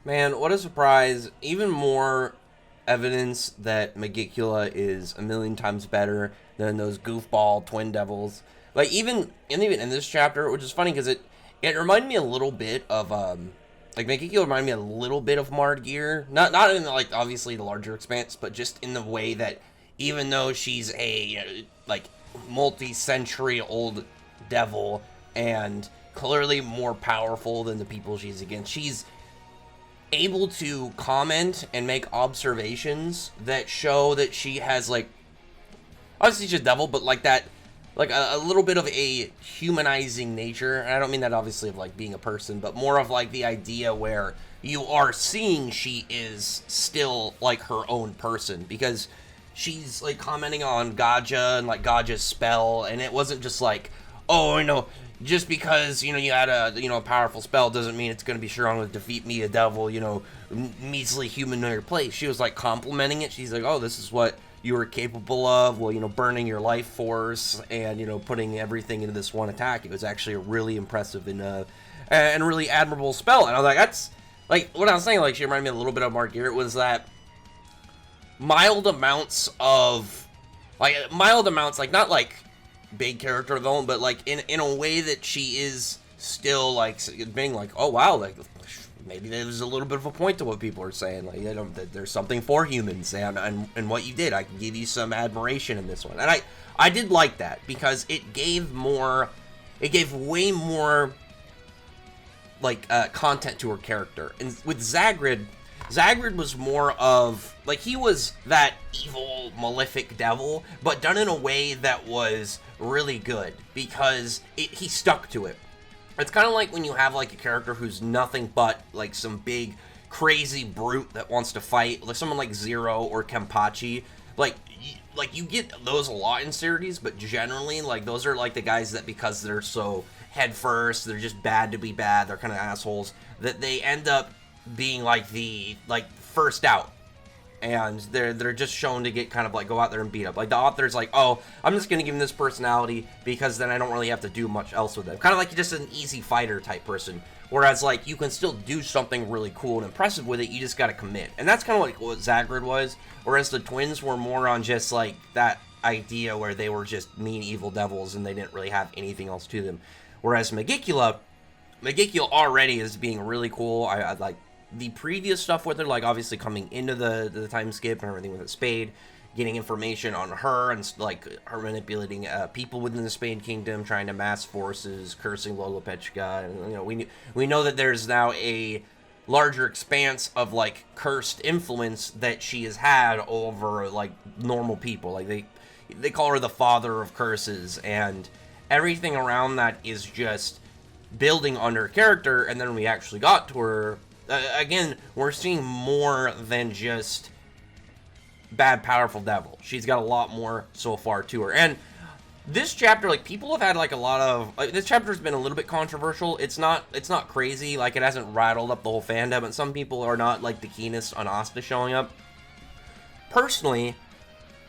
Man, what a surprise. Even more evidence that Megicula is a million times better than those goofball twin devils. Like even in this chapter, which is funny because it reminded me a little bit of like Megicula reminded me a little bit of Margear. Not in the, like obviously the larger expanse, but just in the way that even though she's a like multi-century old devil and clearly more powerful than the people she's against, she's able to comment and make observations that show that she has like obviously she's a devil, but like that like a little bit of a humanizing nature. And I don't mean that obviously of like being a person, but more of like the idea where you are seeing she is still like her own person because she's like commenting on Gaja and like Gaja's spell, and it wasn't just like, oh, just because you had a powerful spell doesn't mean it's going to be strong to defeat me, a devil, measly human in your place. She was like complimenting it. She's like, oh, this is what you were capable of. Well, burning your life force and putting everything into this one attack. It was actually a really impressive and really admirable spell. And I was like, that's like what I was saying. Like she reminded me a little bit of Mark Garrett. Was that mild amounts, like not like big character development, but like in a way that she is still like being like, oh wow, like maybe there's a little bit of a point to what people are saying, like that there's something for humans, and what you did, I can give you some admiration in this one. And I did like that because it gave way more like content to her character. And with Zagrid was more of like, he was that evil malefic devil, but done in a way that was really good because he stuck to it. It's kind of like when you have like a character who's nothing but like some big crazy brute that wants to fight, like someone like Zero or Kenpachi. Like you get those a lot in series, but generally like those are like the guys that, because they're so head first, they're just bad to be bad, they're kind of assholes, that they end up being like the first out, and they're just shown to get kind of like go out there and beat up. Like the author's like, oh, I'm just gonna give him this personality because then I don't really have to do much else with them. Kind of like just an easy fighter type person. Whereas like you can still do something really cool and impressive with it, you just gotta commit. And that's kind of like what Zagrid was. Whereas the twins were more on just like that idea where they were just mean evil devils and they didn't really have anything else to them. Whereas Megicula already is being really cool. I like the previous stuff with her, like obviously coming into the time skip and everything with the Spade, getting information on her and like her manipulating people within the Spade Kingdom, trying to mass forces, cursing Lolopechka, and we know that there's now a larger expanse of like cursed influence that she has had over like normal people. Like they call her the father of curses, and everything around that is just building on her character. And then when we actually got to her, again, we're seeing more than just bad, powerful devil. She's got a lot more so far to her. And this chapter, like, people have had like a lot of like, this chapter's been a little bit controversial. It's not crazy, like it hasn't rattled up the whole fandom, and some people are not like the keenest on Asta showing up. Personally,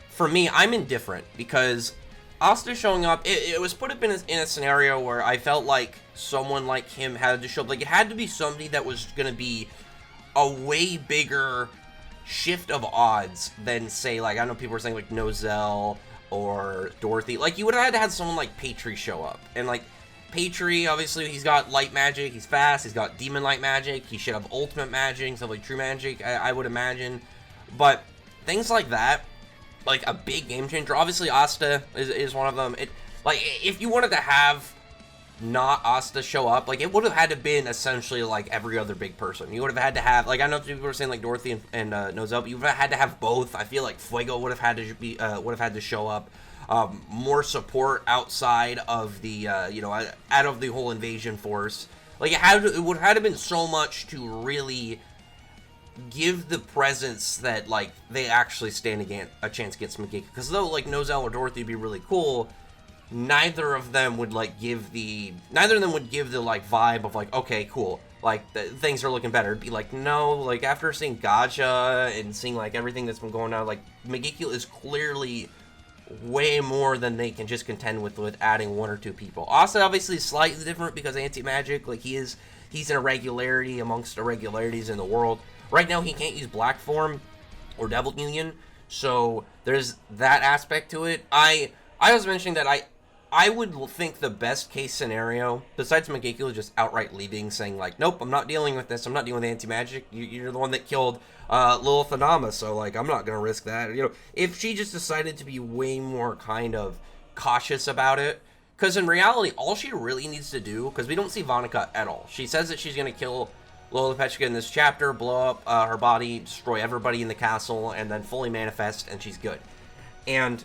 for me, I'm indifferent because Asta showing up, it was put up in a scenario where I felt like someone like him had to show up. Like, it had to be somebody that was going to be a way bigger shift of odds than, say, like, I know people were saying, like, Noelle or Dorothy. Like, you would have had to have someone like Patri show up. And, like, Patri, obviously, he's got light magic, he's fast, he's got demon light magic, he should have ultimate magic, stuff like true magic, I would imagine. But things like that, like a big game changer. Obviously, Asta is one of them. Like, if you wanted to have not Asta show up, like, it would have had to been essentially like every other big person. You would have had to have, like, I know people were saying like Dorothy and Noelle, but you would have had to have both. I feel like Fuego would have had to show up. More support outside of the out of the whole invasion force. Like, it would have had to been so much to really give the presence that like they actually stand a chance against Megicula. Because though like Noelle or Dorothy would be really cool, neither of them would give the like vibe of like, okay, cool, like things are looking better. It'd be like, no, like after seeing Gacha and seeing like everything that's been going on, like Megicula is clearly way more than they can just contend with adding one or two people. Asta obviously is slightly different because anti-magic, like he is he's an irregularity amongst irregularities in the world. Right now, he can't use Black Form or Devil Union, so there's that aspect to it. I was mentioning that I would think the best case scenario, besides Megicula just outright leaving, saying like, nope, I'm not dealing with this, I'm not dealing with anti-magic, you're the one that killed Lilith Anama, so like, I'm not gonna risk that. You know, if she just decided to be way more kind of cautious about it, because in reality, all she really needs to do, because we don't see Vonica at all, she says that she's gonna kill Lola Petrica in this chapter, blow up her body, destroy everybody in the castle, and then fully manifest, and she's good. And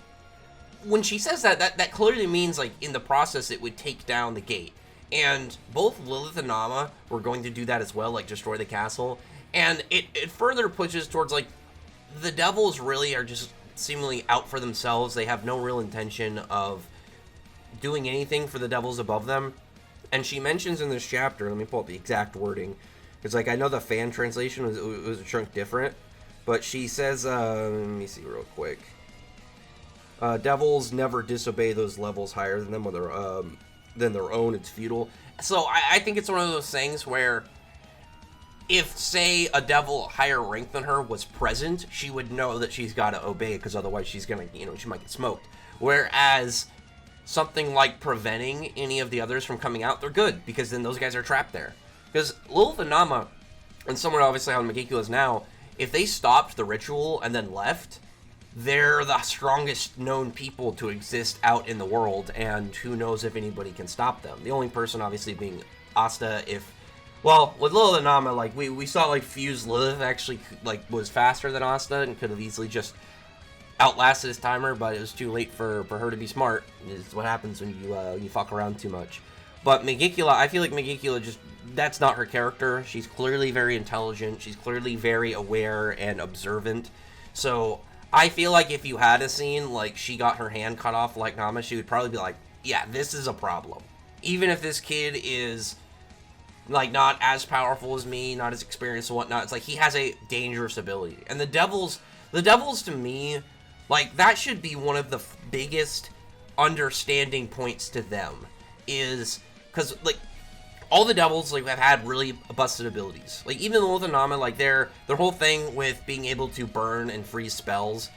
when she says that clearly means, like, in the process, it would take down the gate. And both Lilith and Nama were going to do that as well, like, destroy the castle. And it further pushes towards, like, the devils really are just seemingly out for themselves. They have no real intention of doing anything for the devils above them. And she mentions in this chapter, let me pull up the exact wording, because, like, I know the fan translation was a chunk different, but she says, let me see real quick. Devils never disobey those levels higher than them or than their own. It's futile. So I think it's one of those things where if, say, a devil higher rank than her was present, she would know that she's got to obey it, because otherwise she's gonna, you know, she might get smoked. Whereas something like preventing any of the others from coming out, they're good, because then those guys are trapped there. Because Lilith and Nama, and someone obviously how Megicula is now, if they stopped the ritual and then left, they're the strongest known people to exist out in the world, and who knows if anybody can stop them. The only person obviously being Asta, if, well, with Lilith and Nama, like, we saw, like, Fuse Lilith actually, like, was faster than Asta, and could have easily just outlasted his timer, but it was too late for her to be smart, is what happens when you fuck around too much. But Megicula, I feel like Megicula just, that's not her character. She's clearly very intelligent, she's clearly very aware and observant, so I feel like if you had a scene, like, she got her hand cut off like Nama, she would probably be like, yeah, this is a problem. Even if this kid is, like, not as powerful as me, not as experienced and whatnot, it's like, he has a dangerous ability. And the devils to me, like, that should be one of the biggest understanding points to them, is, because, like, all the devils, like, have had really busted abilities. Like, even Lilith and Nama, like, their whole thing with being able to burn and freeze spells,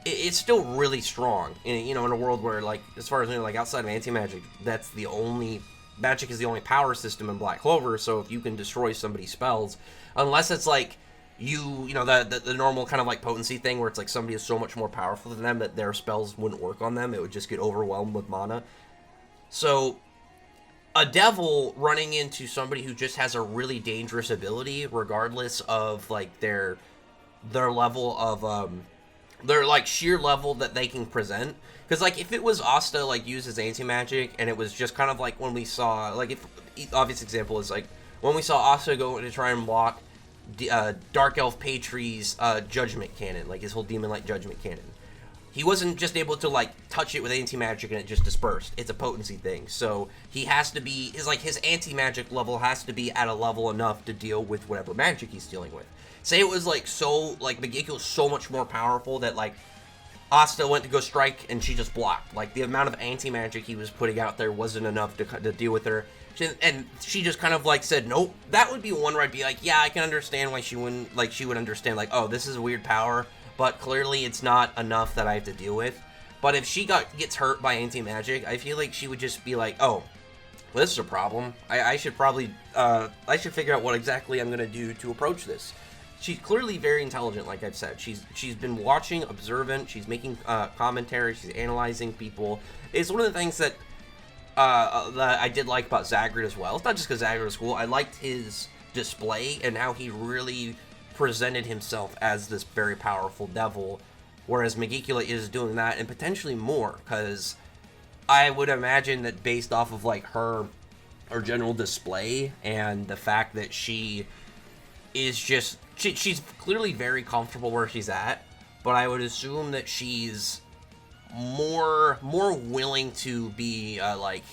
it's still really strong. In, you know, in a world where, like, as far as, you know, like, outside of anti-magic, that's the only, magic is the only power system in Black Clover, so if you can destroy somebody's spells, unless it's, like, you know, the normal kind of, like, potency thing, where it's, like, somebody is so much more powerful than them that their spells wouldn't work on them, it would just get overwhelmed with mana. So a devil running into somebody who just has a really dangerous ability, regardless of, like, their level of, their, like, sheer level that they can present. Because, like, if it was Asta, like, used as anti-magic, and it was just kind of like when we saw, like, if, obvious example is, like, when we saw Asta go to try and block Dark Elf Patri's Judgment Cannon, like, his whole Demon-like Judgment Cannon. He wasn't just able to, like, touch it with anti-magic and it just dispersed. It's a potency thing. So he has to be, his anti-magic level has to be at a level enough to deal with whatever magic he's dealing with. Say it was, like, so, like, Megicula was so much more powerful that, like, Asta went to go strike and she just blocked. Like, the amount of anti-magic he was putting out there wasn't enough to deal with her. And she just kind of, like, said, nope. That would be one where I'd be like, yeah, I can understand why she wouldn't, like, she would understand, like, oh, this is a weird power, but clearly it's not enough that I have to deal with. But if she gets hurt by anti-magic, I feel like she would just be like, oh, well, this is a problem. I should probably, I should figure out what exactly I'm going to do to approach this. She's clearly very intelligent, like I've said. She's been watching, observant, she's making commentary, she's analyzing people. It's one of the things that I did like about Zagreus as well. It's not just because Zagreus was cool. I liked his display and how he really presented himself as this very powerful devil, whereas Megicula is doing that and potentially more, because I would imagine that based off of, like, her general display and the fact that she is just, she's clearly very comfortable where she's at, but I would assume that she's more willing to be like,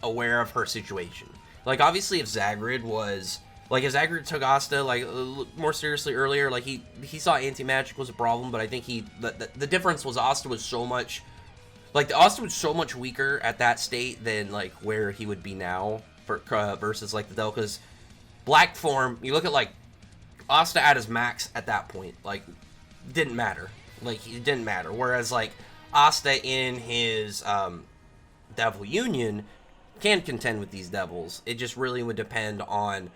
aware of her situation. Like, obviously, if Zagreus was, like, if Zagreus took Asta, like, more seriously earlier, like, he saw anti-magic was a problem, but I think the difference was Asta was so much, like, Asta was so much weaker at that state than, like, where he would be now, versus, like, the Devil, because Black form, you look at, like, Asta at his max at that point, like, didn't matter. Like, it didn't matter. Whereas, like, Asta in his Devil Union can contend with these devils. It just really would depend on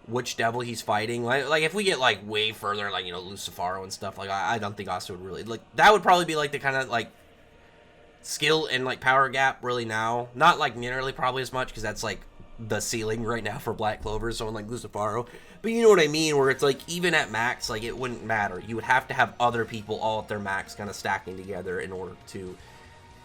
which devil he's fighting. Like if we get, like, way further, like, you know, Lucifaro and stuff, like, I don't think Asta would really, like, that would probably be, like, the kind of, like, skill and, like, power gap really now. Not, like, nearly probably as much, because that's, like, the ceiling right now for Black Clover, someone like Lucifaro. But you know what I mean, where it's like, even at max, like, it wouldn't matter. You would have to have other people all at their max kind of stacking together in order to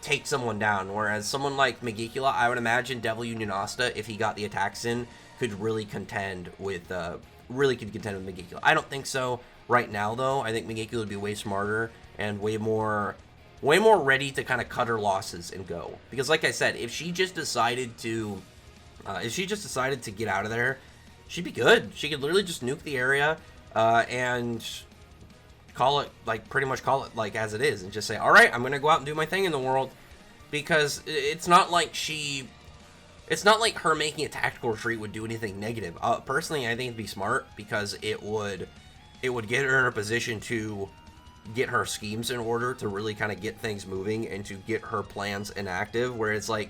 take someone down. Whereas someone like Megicula, I would imagine Devil Union Asta, if he got the attacks in, could really contend with Megicula. I don't think so right now, though. I think Megicula would be way smarter and way more ready to kind of cut her losses and go. Because like I said, if she just decided to get out of there, she'd be good. She could literally just nuke the area and call it, like, pretty much call it, like, as it is, and just say, all right, I'm going to go out and do my thing in the world. Because it's not like her making a tactical retreat would do anything negative. Personally, I think it'd be smart, because it would get her in a position to get her schemes in order, to really kind of get things moving and to get her plans inactive, where it's like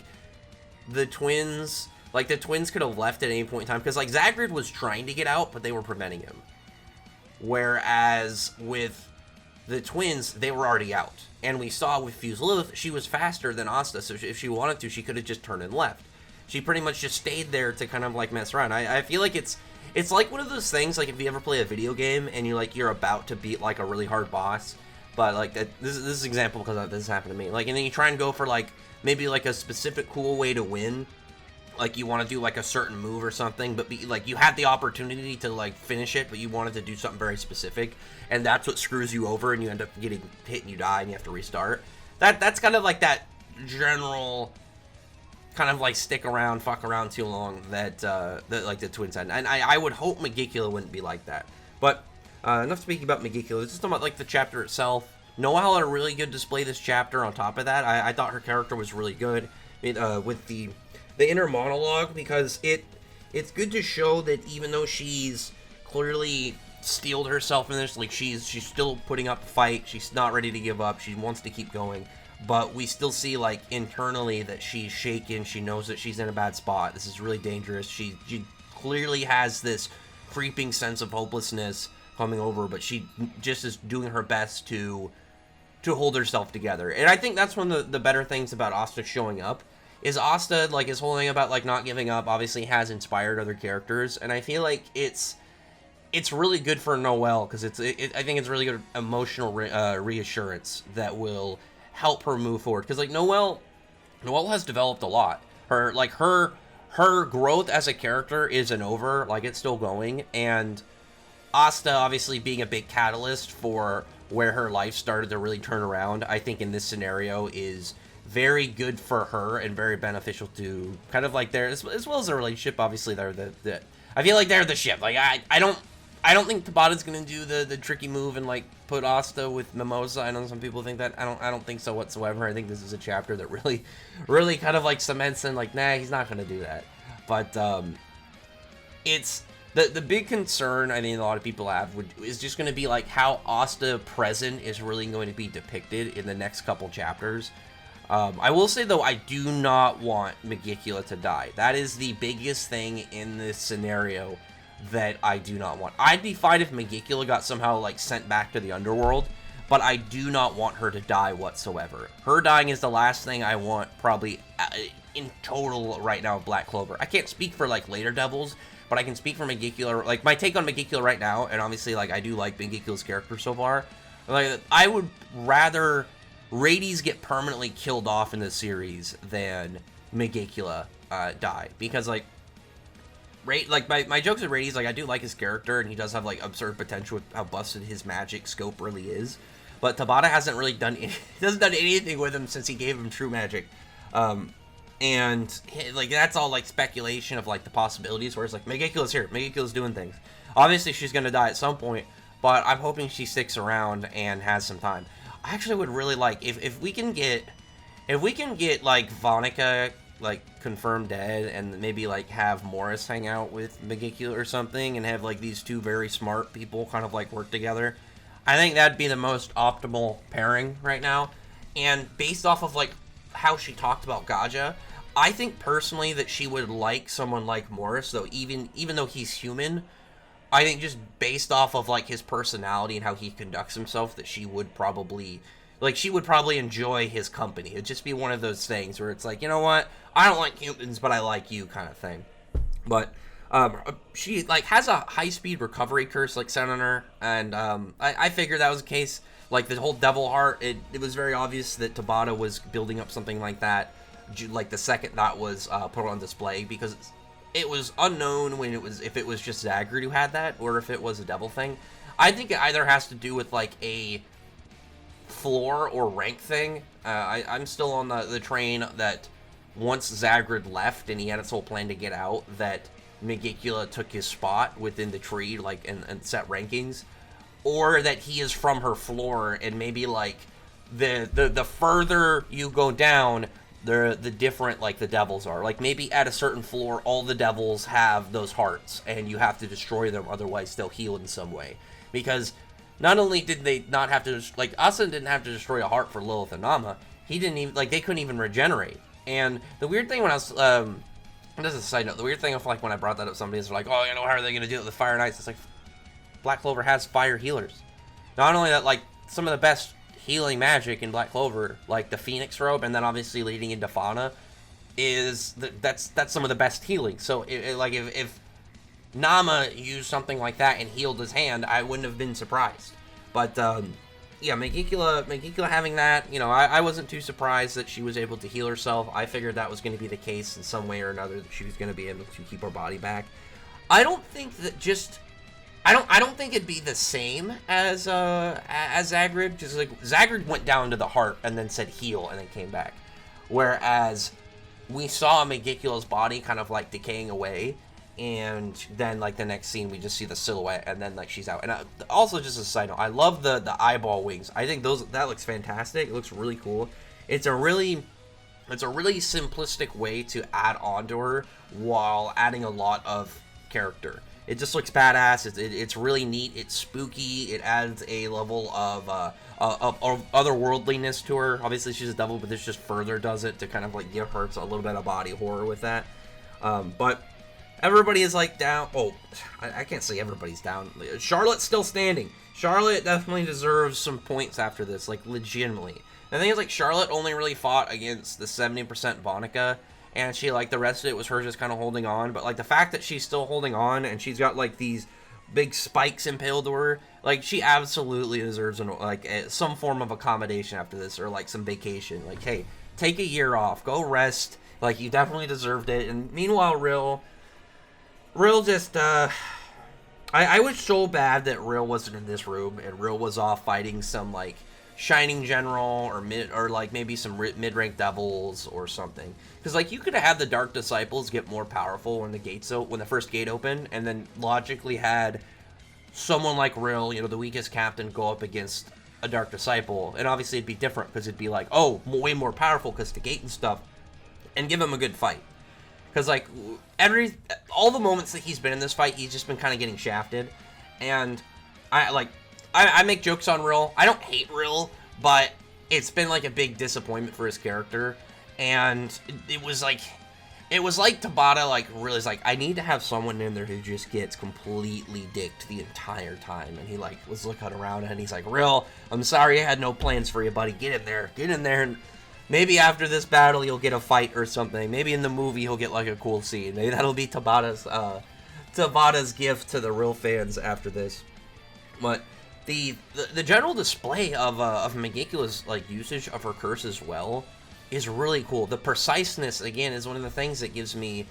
the twins could have left at any point in time, because, like, Zagreed was trying to get out, but they were preventing him. Whereas with the twins, they were already out. And we saw with Fuse Lilith, she was faster than Asta, so if she wanted to, she could have just turned and left. She pretty much just stayed there to kind of, like, mess around. I feel like it's like one of those things, like, if you ever play a video game and you're about to beat, like, a really hard boss, but, like, this is an example because this happened to me. Like, and then you try and go for, like, maybe, like, a specific cool way to win. Like, you want to do, like, a certain move or something, but like, you had the opportunity to, like, finish it, but you wanted to do something very specific, and that's what screws you over, and you end up getting hit and you die and you have to restart. That's kind of like that general kind of, like, stick around, fuck around too long that like, the twins had. And I would hope Megicula wouldn't be like that. But enough speaking about Megicula. Let's just talk about, like, the chapter itself. Noelle had a really good display this chapter. On top of that, I thought her character was really good with the inner monologue, because it's good to show that even though she's clearly steeled herself in this, like, she's still putting up a fight, she's not ready to give up, she wants to keep going, but we still see, like, internally that she's shaken, she knows that she's in a bad spot, this is really dangerous, she clearly has this creeping sense of hopelessness coming over, but she just is doing her best to hold herself together. And I think that's one of the better things about Asta showing up, is Asta, like, his whole thing about, like, not giving up obviously has inspired other characters, and I feel like it's really good for Noelle, because I think it's really good emotional reassurance that will help her move forward, because, like, Noelle has developed a lot. Her growth as a character isn't over, like, it's still going, and Asta obviously being a big catalyst for where her life started to really turn around, I think in this scenario is very good for her and very beneficial to kind of, like, their, as well as their relationship. Obviously, they're I feel like they're the ship. Like, I don't think Tabata's gonna do the tricky move and, like, put Asta with Mimosa. I know some people think that. I don't think so whatsoever. I think this is a chapter that really kind of, like, cements in, like, nah, he's not gonna do that. But it's the big concern I think a lot of people have is just gonna be, like, how Asta present is really going to be depicted in the next couple chapters. I will say, though, I do not want Megicula to die. That is the biggest thing in this scenario that I do not want. I'd be fine if Megicula got somehow, like, sent back to the underworld, but I do not want her to die whatsoever. Her dying is the last thing I want, probably, in total right now of Black Clover. I can't speak for, like, later Devils, but I can speak for Megicula. Like, my take on Megicula right now, and obviously, like, I do like Megicula's character so far, like, I would rather Rades get permanently killed off in the series than Megicula die, because, like, my jokes with Rades, like, I do like his character, and he does have, like, absurd potential with how busted his magic scope really is, but Tabata hasn't really done anything with him since he gave him true magic, and, like, that's all, like, speculation of, like, the possibilities, whereas, like, Megicula's here, Megicula's doing things. Obviously, she's gonna die at some point, but I'm hoping she sticks around and has some time. I actually would really like, if we can get, like, Vonica, like confirmed dead, and maybe like have Morris hang out with Megicula or something, and have like these two very smart people kind of like work together. I think that'd be the most optimal pairing right now. And based off of like how she talked about Gaja, I think personally that she would like someone like Morris, though even though he's human. I think just based off of like his personality and how he conducts himself, that she would probably enjoy his company. It'd just be one of those things where it's like, you know what, I don't like humans, but I like you, kind of thing. But she like has a high-speed recovery curse like set on her, and I figured that was the case. Like the whole devil heart, it was very obvious that Tabata was building up something like that, like the second that was put on display, because it was unknown if it was just Zagreed who had that, or if it was a devil thing. I think it either has to do with like a floor or rank thing. I'm still on the train that once Zagreed left and he had his whole plan to get out, that Megicula took his spot within the tree, like and set rankings, or that he is from her floor, and maybe like the further you go down, the different like the devils are. Like maybe at a certain floor, all the devils have those hearts, and you have to destroy them, otherwise they'll heal in some way. Because not only did they not have to, like, Asta didn't have to destroy a heart for Lilith and Nama, he didn't even, like, they couldn't even regenerate. And the weird thing when I was, just a side note, the weird thing of, like, when I brought that up, somebody was like, oh, you know, how are they going to do it with the Fire Knights? It's like, Black Clover has fire healers. Not only that, like, some of the best healing magic in Black Clover, like the Phoenix Robe, and then obviously leading into Fauna, that's some of the best healing. So, like, if Nama used something like that and healed his hand, I wouldn't have been surprised. But, yeah, Megicula having that, you know, I wasn't too surprised that she was able to heal herself. I figured that was going to be the case in some way or another, that she was going to be able to keep her body back. I don't think that just... I don't think it'd be the same as Zagreed. Just like Zagreed went down to the heart and then said heal and then came back. Whereas we saw Megicula's body kind of like decaying away, and then like the next scene we just see the silhouette, and then like she's out. And also, just a side note, I love the eyeball wings. I think that looks fantastic. It looks really cool. It's a really simplistic way to add on to her while adding a lot of character. It just looks badass. It's really neat. It's spooky. It adds a level of otherworldliness to her. Obviously, she's a devil, but this just further does it to kind of like give her a little bit of body horror with that. But everybody is like down. Oh, I can't say everybody's down. Charlotte's still standing. Charlotte definitely deserves some points after this, like legitimately. The thing is, like, Charlotte only really fought against the 70% Vonica, and she, like, the rest of it was her just kind of holding on. But, like, the fact that she's still holding on and she's got, like, these big spikes impaled to her, like, she absolutely deserves, some form of accommodation after this, or, like, some vacation. Like, hey, take a year off. Go rest. Like, you definitely deserved it. And meanwhile, Rill just, I was so bad that Rill wasn't in this room, and Rill was off fighting some, like, Shining General, or like maybe some mid-rank devils or something. Because like you could have had the Dark Disciples get more powerful when the first gate opened, and then logically had someone like Rill, you know, the weakest captain, go up against a Dark Disciple, and obviously it'd be different because it'd be like, oh, way more powerful because the gate and stuff, and give him a good fight. Because like all the moments that he's been in this fight, he's just been kind of getting shafted, and I make jokes on Rill. I don't hate Rill, but it's been like a big disappointment for his character. And it was like Tabata like realized, like, I need to have someone in there who just gets completely dicked the entire time. And he like was looking around and he's like, Rill, I'm sorry I had no plans for you, buddy. Get in there, and maybe after this battle you'll get a fight or something. Maybe in the movie he'll get like a cool scene. Maybe that'll be Tabata's gift to the Rill fans after this. But the general display of Megicula's like usage of her curse as well is really cool. The preciseness, again, is one of the things that gives me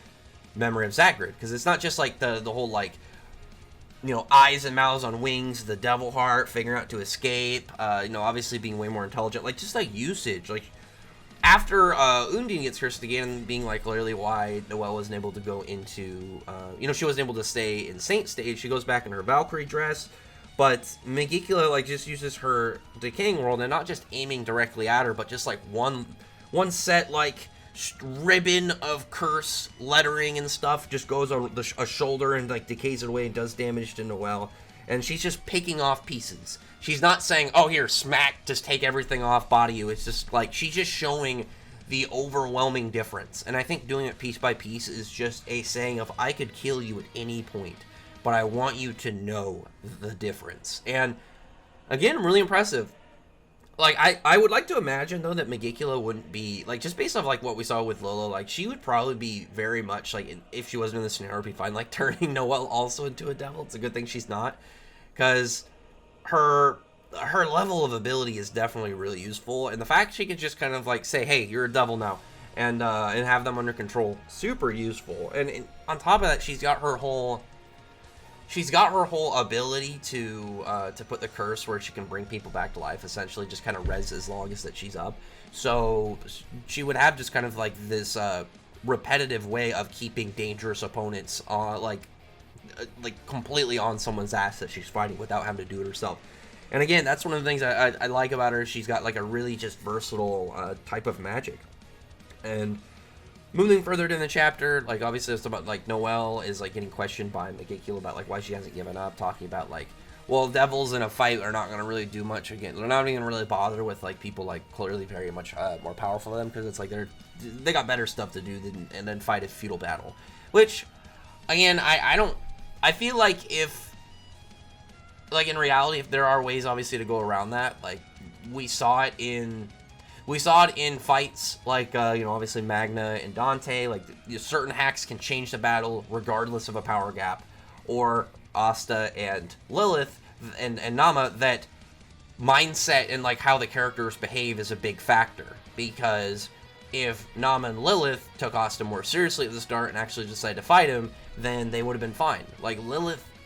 memory of Zagreed, because it's not just like the whole like, you know, eyes and mouths on wings, the devil heart, figuring out to escape, you know, obviously being way more intelligent, like just like usage, like after Undine gets cursed again, being like clearly why Noelle wasn't able to go into, you know, she wasn't able to stay in Saint stage. She goes back in her Valkyrie dress. But Megicula like just uses her decaying world, and not just aiming directly at her, but just like one set like ribbon of curse lettering and stuff just goes on a shoulder and like decays it away and does damage to Noelle. And she's just picking off pieces. She's not saying, oh, here, smack, just take everything off, body you. It's just like, she's just showing the overwhelming difference. And I think doing it piece by piece is just a saying of, I could kill you at any point, but I want you to know the difference. And again, really impressive. Like, I would like to imagine, though, that Megicula wouldn't be, like, just based off, like, what we saw with Lolo, like, she would probably be very much, like, if she wasn't in this scenario, be fine, like, turning Noelle also into a devil. It's a good thing she's not, because her level of ability is definitely really useful, and the fact she could just kind of, like, say, hey, you're a devil now, and have them under control, super useful. And on top of that, she's got her whole ability to put the curse where she can bring people back to life, essentially just kind of res as long as that she's up. So she would have just kind of like this repetitive way of keeping dangerous opponents like completely on someone's ass that she's fighting without having to do it herself. And again, that's one of the things I like about her. She's got like a really just versatile type of magic. And moving further in the chapter, like, obviously it's about, like, Noelle is, like, getting questioned by Megicula about, like, why she hasn't given up, talking about, like, well, devils in a fight are not going to really do much again. They're not even going to really bother with, like, people, like, clearly very much more powerful than them, because it's, like, they got better stuff to do than fight a feudal battle. Which, again, I feel like if, like, in reality, if there are ways, obviously, to go around that, like, we saw it in fights like, obviously Magna and Dante. Like, certain hacks can change the battle regardless of a power gap. Or Asta and Lilith and Nama, that mindset and, like, how the characters behave is a big factor. Because if Nama and Lilith took Asta more seriously at the start and actually decided to fight him, then they would have been fine. Like,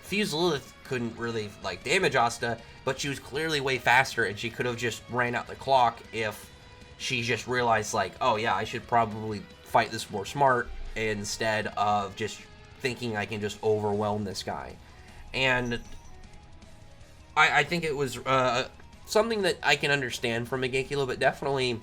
Fused Lilith couldn't really, like, damage Asta, but she was clearly way faster, and she could have just ran out the clock if she just realized, like, oh yeah, I should probably fight this more smart instead of just thinking I can just overwhelm this guy. And I think it was something that I can understand from Megicula, but definitely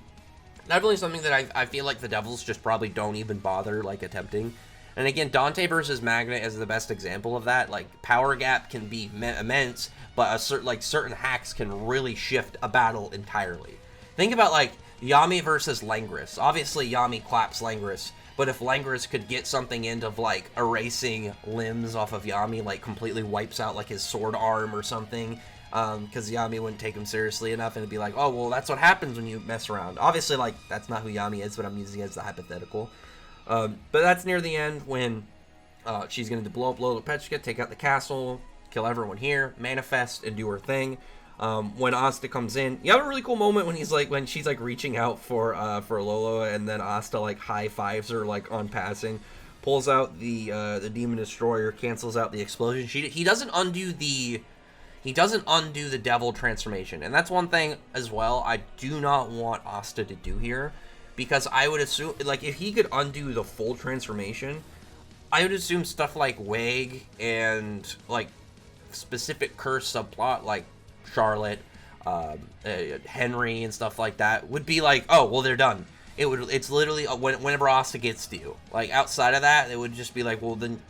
something that I feel like the devils just probably don't even bother, like, attempting. And again, Dante versus Magna is the best example of that. Like, power gap can be immense, but certain hacks can really shift a battle entirely. Think about, like, Yami versus Langris. Obviously, Yami claps Langris, but if Langris could get something into, like, erasing limbs off of Yami, like, completely wipes out, like, his sword arm or something, because Yami wouldn't take him seriously enough, and it'd be like, oh, well, that's what happens when you mess around. Obviously, like, that's not who Yami is, but I'm using it as the hypothetical. But that's near the end when she's going to blow up Lolo Petrica, take out the castle, kill everyone here, manifest, and do her thing. When Asta comes in, you have a really cool moment when she's like reaching out for Lolo, and then Asta like high fives her like on passing, pulls out the Demon Destroyer, cancels out the explosion. He doesn't undo the devil transformation, and that's one thing as well I do not want Asta to do here, because I would assume, like, if he could undo the full transformation, I would assume stuff like Wag and like specific curse subplot like Charlotte, Henry, and stuff like that would be like, oh, well, they're done. It's literally whenever Asta gets to you. Like, outside of that, it would just be like, well, then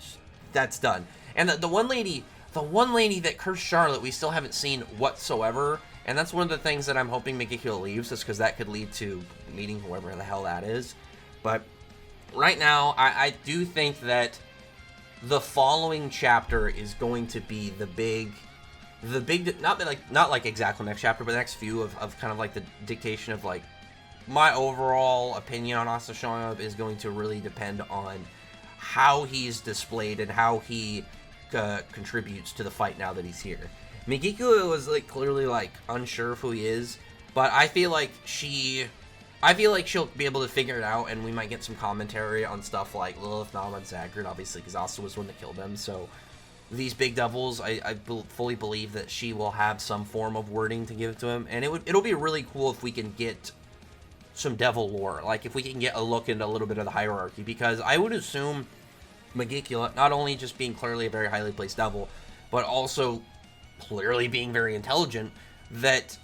that's done. And the one lady that cursed Charlotte, we still haven't seen whatsoever. And that's one of the things that I'm hoping Megicula leaves, is because that could lead to meeting whoever the hell that is. But right now, I do think that the following chapter is going to be the big, not like exactly next chapter, but the next few of kind of like the dictation of like my overall opinion on Asta showing up is going to really depend on how he's displayed and how he contributes to the fight now that he's here. Megicula was like clearly like unsure of who he is, but I feel like she'll be able to figure it out, and we might get some commentary on stuff like Lilith, Nama, and Zagreus, obviously, because Asta was the one that killed them. So these big devils, I fully believe that she will have some form of wording to give to him, and it'll be really cool if we can get some devil lore, like if we can get a look into a little bit of the hierarchy, because I would assume Megicula, not only just being clearly a very highly placed devil, but also clearly being very intelligent, that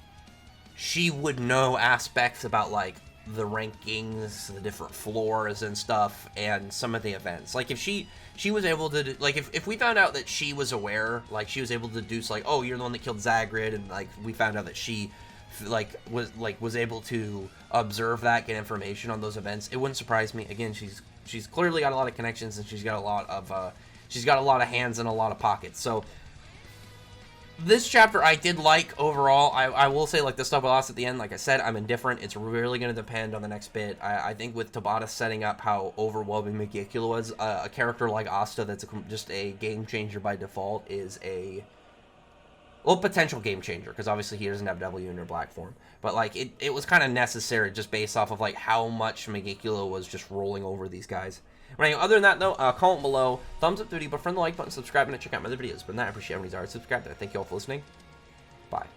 she would know aspects about like the rankings, the different floors and stuff, and some of the events. Like, if she was able to, like, if we found out that she was aware, like, she was able to deduce, like, oh, you're the one that killed Zagrid, and, like, we found out that she, was able to observe that, get information on those events, it wouldn't surprise me. Again, she's clearly got a lot of connections, and she's got a lot of hands and a lot of pockets, so this chapter I did like overall. I will say, like, the stuff we lost at the end, like I said, I'm indifferent. It's really going to depend on the next bit. I think with Tabata setting up how overwhelming Megicula was, a character like Asta that's just a game changer by default is a, well, potential game changer, because obviously he doesn't have W in her black form. But, like, it was kind of necessary just based off of, like, how much Megicula was just rolling over these guys. But anyway, other than that, though, comment below, thumbs up video, but friend the like button, subscribe, and check out my other videos. But that, I appreciate everybody's already subscribed. Thank you all for listening. Bye.